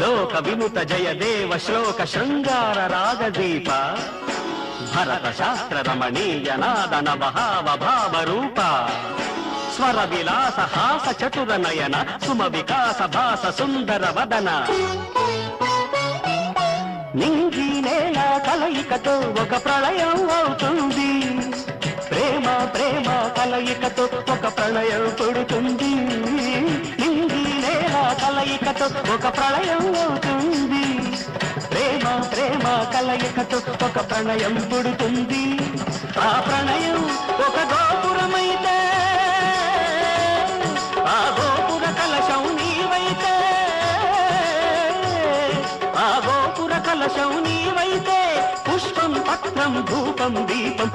లోక వినుత జయ దేవ శ్లోక శృంగార రాగదీప భరత శాస్త్ర రమణీయ నాద నవహావ భావ రూప స్వర విలాస హాస చతుర నయన సుమ వికాస భాస సుందర వదన నింగి నేల కలయికతో ఒక ప్రళయం అవుతుంది ప్రేమ ప్రేమ కలయికతో ఒక ప్రళయం పుడుతుంది నింగి నేల కలయికతో ఒక ప్రళయం అవుతుంది ప్రేమ ప్రేమ కలయికతో ఒక ప్రణయం పుడుతుంది ఆ ప్రణయం ఒక గోపురమైతే ఆ గోపుర కలశం నీవైతే ఆ గోపుర కలశం నీవైతే పుష్పం పత్రం ధూపం దీపం